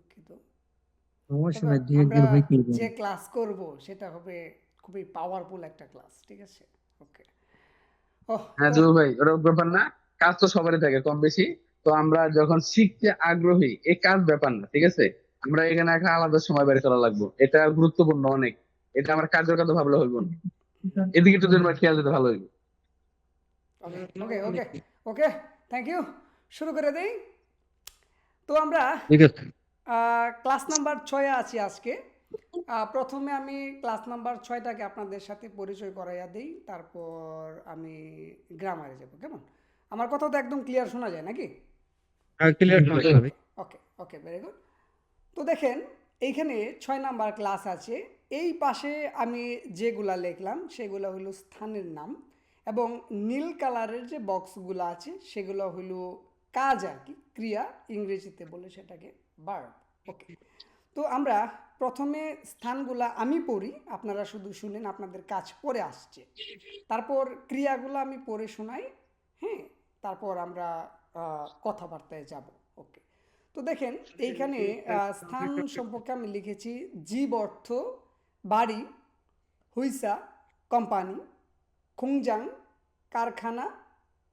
দুঃখিত। সমস্যা তবে নাই, দুই আমরা একদিন হইতেই যে পারে। ক্লাস করব সেটা হবে খুবই পাওয়ারফুল একটা ক্লাস, ঠিক আছে? ওকে। ওহ, হ্যাঁ তো জুয়েল ভাই, ওটা ব্যাপার না। কাজ তো সবারই থাকে কম বেশি। তো আমরা যখন শিখতে আগ্রহী, এই কাজ ব্যাপার না, ঠিক আছে। আমরা এখানে একটা আলাদা সময় বের করা লাগবে, এটা গুরুত্বপূর্ণ অনেক। এটা আমার কাজের কথা ভাবলে হইব না, এদিকে একটু জন্য খেয়াল দিতে ভালো হইব। ওকে ওকে ওকে ওকে, থ্যাংক ইউ। শুরু করে দেই। তো আমরা ঠিক আছে। ক্লাস নাম্বার 6-এ আছি আজকে। প্রথমে আমি ক্লাস নাম্বার 6টাকে আপনাদের সাথে পরিচয় করাইয়া দিই, তারপর আমি গ্রামারে যাব, কেমন? আমার কথা তো একদম ক্লিয়ার শোনা যায় নাকি? ক্লিয়ার শোনা যাবে। ওকে ওকে ওকে, ভেরি গুড। তো দেখেন, এইখানে 6 নাম্বার ক্লাস আছে। এই পাশে আমি যেগুলা লিখলাম সেগুলো হলো স্থানের নাম, এবং নীল কালারের যে বক্সগুলো আছে সেগুলো হলো কাজ আর কি, ক্রিয়া, ইংরেজিতে বলে সেটাকে ভার্ব। ওকে। তো আমরা প্রথমে স্থানগুলা আমি পড়ি, আপনারা শুধু শুনেন, আপনাদের কাজ পরে আসছে। তারপর ক্রিয়াগুলো আমি পড়ে শোনাই। হ্যাঁ, তারপর আমরা কথাবার্তায় যাব। ওকে। তো দেখেন, এইখানে স্থান সম্পর্কে আমি লিখেছি জীব অর্থ বাড়ি, হুইসা কোম্পানি, খুংজাং কারখানা,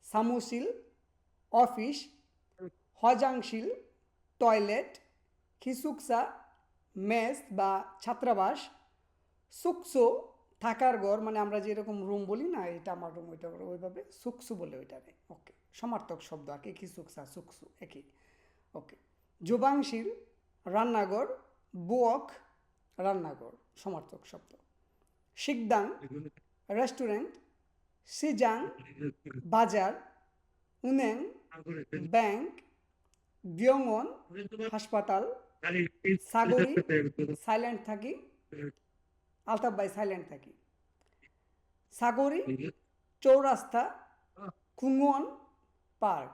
সামুসিল অফিস, হজাংশিল টয়লেট, খিসুকসা মেস বা ছাত্রাবাস, সুকসো থাকার ঘর, মানে আমরা যেরকম রুম বলি না, এটা আমার রুম, ওইটা ওইভাবে সুকসু বলে ওইটারে। ওকে, সমার্থক শব্দ আর কি, খিসুকসা সুকসু একই। ওকে। জুবাংশিল রান্নাঘর, বুয়ক রান্নাঘর, সমার্থক শব্দ। শিকদাং রেস্টুরেন্ট, সিজাং বাজার, উনেং ব্যাংক, বিয়ংন হাসপাতাল, সাগরি সাইলেন্ট থাকি, আলতাফ ভাই সাইলেন্ট থাকি, সাগরি চৌরাস্তা, খুঙ্গন পার্ক।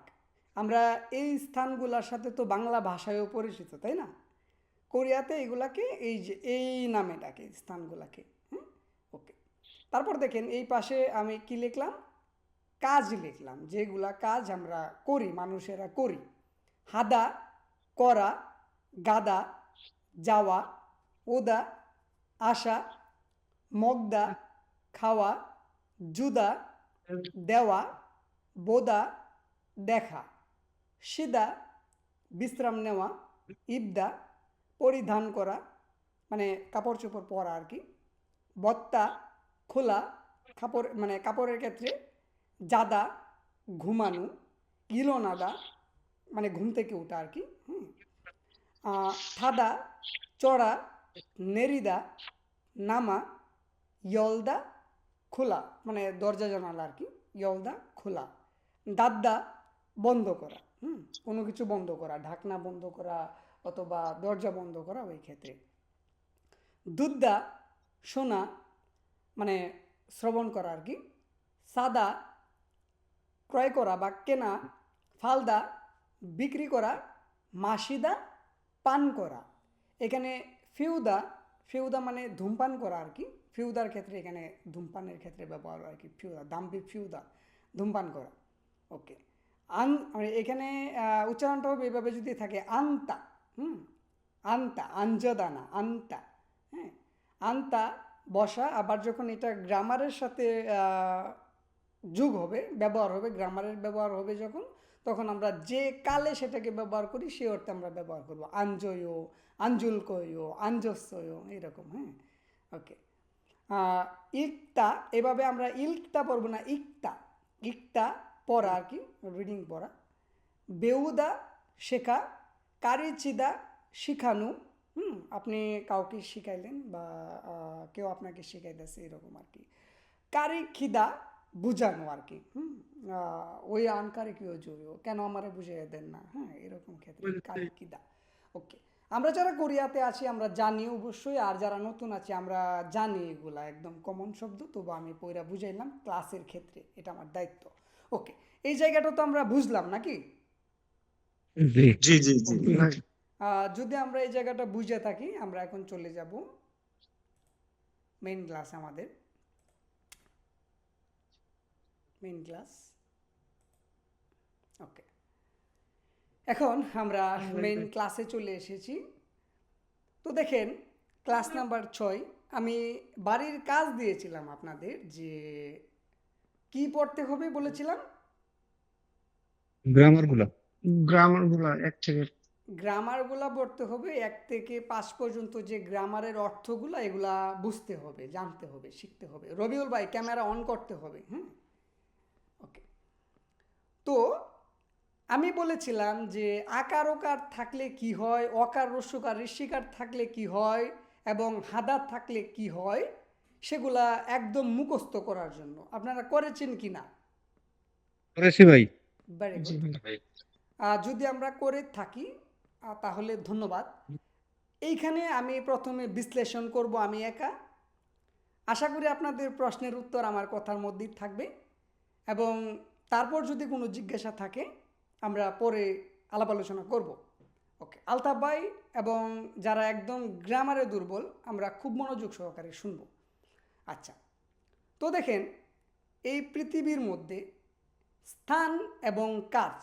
আমরা এই স্থানগুলোর সাথে তো বাংলা ভাষায়ও পরিচিত, তাই না? কোরিয়াতে এগুলাকে এই যে এই নামে ডাকে স্থানগুলাকে। হ্যাঁ, ওকে। তারপর দেখেন এই পাশে আমি কি লিখলাম, কাজ লিখলাম, যেগুলা কাজ আমরা করি, মানুষেরা করি। হাদা করা, গাদা যাওয়া, ওদা আসা, মগদা খাওয়া, জুদা দেওয়া, বোদা দেখা, সিদা বিশ্রাম নেওয়া, ইবদা পরিধান করা, মানে কাপড় চোপড় পরা আর কি, বত্তা খোলা, কাপড় মানে কাপড়ের ক্ষেত্রে, জাদা ঘুমানো, ইলোনাদা মানে ঘুম থেকে ওঠা আর কি। হুম। থাদা চড়া, নেরিদা নামা, ইয়লদা খোলা, মানে দরজা জানালা আর কি, ইয়লদা খোলা, দাদ্দা বন্ধ করা। হুম, কোনো কিছু বন্ধ করা, ঢাকনা বন্ধ করা অথবা দরজা বন্ধ করা ওই ক্ষেত্রে। দুদ্দা শোনা, মানে শ্রবণ করা আর কি। সাদা ক্রয় করা বা কেনা, ফালদা বিক্রি করা, মাসিদা পান করা। এখানে ফিউদা, ফিউদা মানে ধূমপান করা আর কি, ফিউদার ক্ষেত্রে এখানে ধূমপানের ক্ষেত্রে ব্যবহার আর কি, ফিউদা দাম্পি ফিউদা ধূমপান করা। ওকে। মানে এখানে উচ্চারণটা হবে এভাবে যদি থাকে, আন্তা। হুম, আন্তা, আঞ্জদানা আন্তা। হ্যাঁ, আন্তা বসা। আবার যখন এটা গ্রামারের সাথে যুগ হবে, ব্যবহার হবে, গ্রামারের ব্যবহার হবে যখন, তখন আমরা যে কালে সেটাকে ব্যবহার করি সে অর্থে আমরা ব্যবহার করবো। আঞ্জয়, আঞ্জুলকয়, আঞ্জস্বয়, এরকম। হ্যাঁ, ওকে। ইকতা, এভাবে আমরা ইলকতা পড়বো না, ইকতা। ইকতা পড়া আর কি, রিডিং পড়া। বেউদা শেখা, কারিচিদা শিখানো। হুম, আপনি কাউকে শিখাইলেন বা কেউ আপনাকে শিখাইতেছে, এরকম আর কি। কারিখিদা বুঝানো আর কি। হুম, ওই আনকারে কেউ জড়িও, কেন আমারে বুঝিয়ে দেন না? হ্যাঁ, এরকম ক্ষেত্রে কারিকিদা। ওকে। আমরা যারা কোরিয়াতে আছি আমরা জানি অবশ্যই, আর যারা নতুন আছে আমরা জানি, এগুলা একদম কমন শব্দ, তবু আমি পয়রা বুঝাইলাম ক্লাসের ক্ষেত্রে, এটা আমার দায়িত্ব। ওকে। এই জায়গাটা তো আমরা বুঝলাম নাকি? জি জি জি জি। ওকে। যদি আমরা এই জায়গাটা বুঝে থাকি, আমরা এখন চলে যাব মেইন ক্লাস, আমাদের মেইন ক্লাস। ওকে। এখন আমরা মেইন ক্লাসে চলে এসেছি। তো দেখেন ক্লাস নাম্বার 6 আমি বাড়ির কাজ দিয়েছিলাম আপনাদের যে কি পড়তে হবে বলেছিলাম গ্রামার গুলা গ্রামার গুলা 1 থেকে গ্রামারগুলা পড়তে হবে 1 থেকে 5 পর্যন্ত যে গ্রামারের অর্থগুলা এগুলা বুঝতে হবে জানতে হবে শিখতে হবে রবিউল ভাই ক্যামেরা অন করতে হবে হ্যাঁ ওকে তো আমি বলেছিলাম যে আকার ওকার থাকলে কি হয় অকার রস্যকার ঋষিকার থাকলে কি হয় এবং হাদার থাকলে কি হয় সেগুলা একদম মুখস্থ করার জন্য আপনারা করেছেন কি না করেছি ভাই। ভেরি জি গুড ভাই। যদি আমরা করে থাকি তাহলে ধন্যবাদ এইখানে আমি প্রথমে বিশ্লেষণ করব আমি একা আশা করি আপনাদের প্রশ্নের উত্তর আমার কথার মধ্যেই থাকবে এবং তারপর যদি কোনো জিজ্ঞাসা থাকে আমরা পরে আলাপ আলোচনা করব ওকে আলতাফ ভাই এবং যারা একদম গ্রামারে দুর্বল আমরা খুব মনোযোগ সহকারে শুনব আচ্ছা তো দেখেন এই পৃথিবীর মধ্যে স্থান এবং কাজ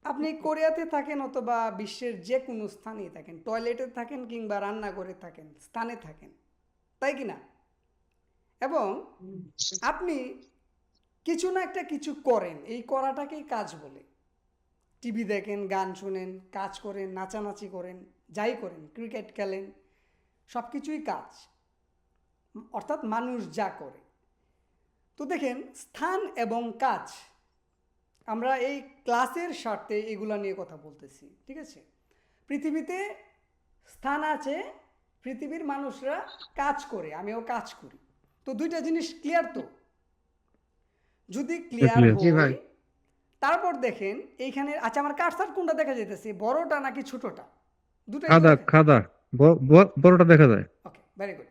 আপনি কোরিয়াতে থাকেন অথবা বিশ্বের যে কোনো স্থানেই থাকেন টয়লেটে থাকেন কিংবা রান্নাঘরে থাকেন স্থানে থাকেন তাই কি না এবং আপনি কিছু না একটা কিছু করেন এই করাটাকেই কাজ বলে টিভি দেখেন গান শুনেন কাজ করেন নাচানাচি করেন যাই করেন ক্রিকেট খেলেন সব কিছুই কাজ অর্থাৎ মানুষ যা করে তো দেখেন স্থান এবং কাজ আমরা এই ক্লাসের স্বার্থে এগুলো নিয়ে কথা বলতেছি ঠিক আছে পৃথিবীতে স্থান আছে পৃথিবীর মানুষরা কাজ করে আমিও কাজ করি তো দুইটা জিনিস ক্লিয়ার তো যদি ক্লিয়ার Clear. জি ভাই। হয় তারপর দেখেন এইখানে আচ্ছা আমার কার্সার কোনটা দেখা যাইতেছে বড়টা নাকি ছোটটা দুটাই খাদা খাদা বড়টা দেখা যায়। ওকে ভেরি গুড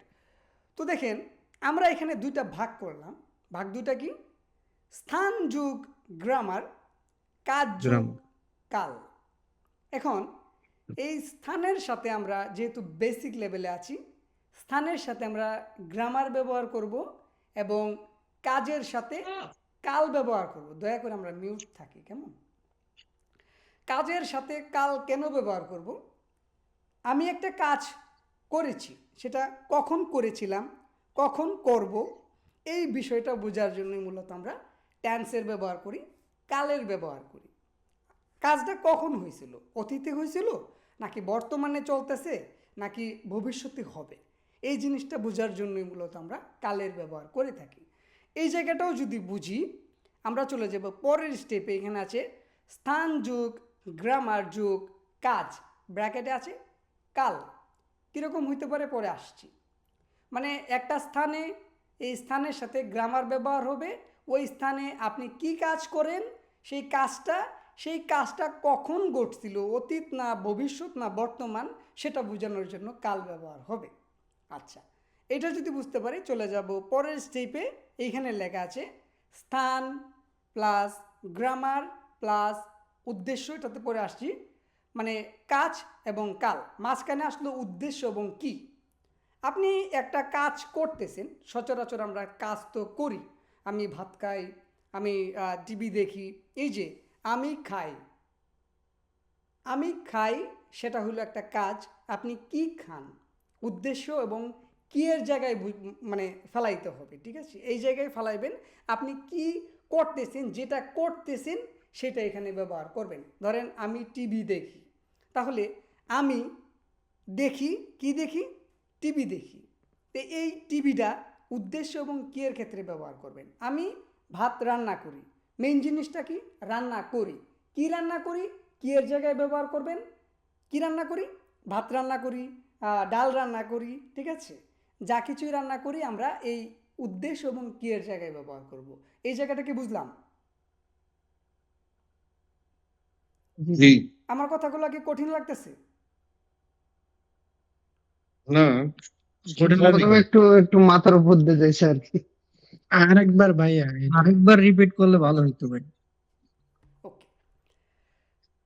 তো দেখেন আমরা এখানে দুইটা ভাগ করলাম ভাগ দুইটা কি স্থান যুগ গ্রামার কাজ যুগ Grammar. কাল এখন এই স্থানের সাথে আমরা যেহেতু বেসিক লেভেলে আছি স্থানের সাথে আমরা গ্রামার ব্যবহার করব এবং কাজের সাথে কাল ব্যবহার করব দয়া করে আমরা মিউট থাকি কেমন কাজের সাথে কাল কেন ব্যবহার করব আমি একটা কাজ করেছি সেটা কখন করেছিলাম কখন করব এই বিষয়টা বোঝার জন্যই মূলত আমরা টেন্সের ব্যবহার করি কালের ব্যবহার করি কাজটা কখন হয়েছিল অতীতে হয়েছিল নাকি বর্তমানে চলতেছে নাকি ভবিষ্যতে হবে এই জিনিসটা বোঝার জন্যই মূলত আমরা কালের ব্যবহার করে থাকি এই জায়গাটাও যদি বুঝি আমরা চলে যাব পরের স্টেপে এখানে আছে স্থান যুগ গ্রামার যুগ কাজ ব্র্যাকেটে আছে কাল কীরকম হইতে পারে পরে আসছি মানে একটা স্থানে এই স্থানের সাথে গ্রামার ব্যবহার হবে ওই স্থানে আপনি কি কাজ করেন সেই কাজটা কখন ঘটছিল অতীত না ভবিষ্যৎ না বর্তমান সেটা বোঝানোর জন্য কাল ব্যবহার হবে আচ্ছা এটা যদি বুঝতে পারি চলে যাব পরের স্টেপে এইখানে লেখা আছে স্থান প্লাস গ্রামার প্লাস উদ্দেশ্য এটাতে পরে আসছি মানে কাজ এবং কাল মাঝখানে আসলো উদ্দেশ্য এবং কি আপনি একটা কাজ করতেছেন সচরাচর আমরা কাজ তো করি আমি ভাত খাই আমি টিভি দেখি এই যে আমি খাই সেটা হলো একটা কাজ আপনি কি খান উদ্দেশ্য এবং কি এর জায়গায় মানে ফেলাইতে হবে ঠিক আছে এই জায়গায় ফেলাইবেন আপনি কি করতেছেন যেটা করতেছেন সেটা এখানে ব্যবহার করবেন ধরেন আমি টিভি দেখি তাহলে আমি দেখি কি দেখি টিভি দেখি তো এই টিভিটা উদ্দেশ্য এবং কি এর ক্ষেত্রে ব্যবহার করবেন আমি ভাত রান্না করি মেইন জিনিসটা কি রান্না করি কি রান্না করি কি এর জায়গায় ব্যবহার করবেন কি রান্না করি ভাত রান্না করি ডাল রান্না করি ঠিক আছে যা কিছুই রান্না করি আমরা এই উদ্দেশ্য এবং কি এর জায়গায় ব্যবহার করব এই জায়গাটা কি বুঝলাম জি আমার কথাগুলো কি কঠিন লাগতেছে না কঠিন লাগে প্রথমে একটু মাথার উপর দিয়ে যাইছে আর কি। আরেকবার ভাইয়া আরেকবার রিপিট করলে ভালো হতো ভাই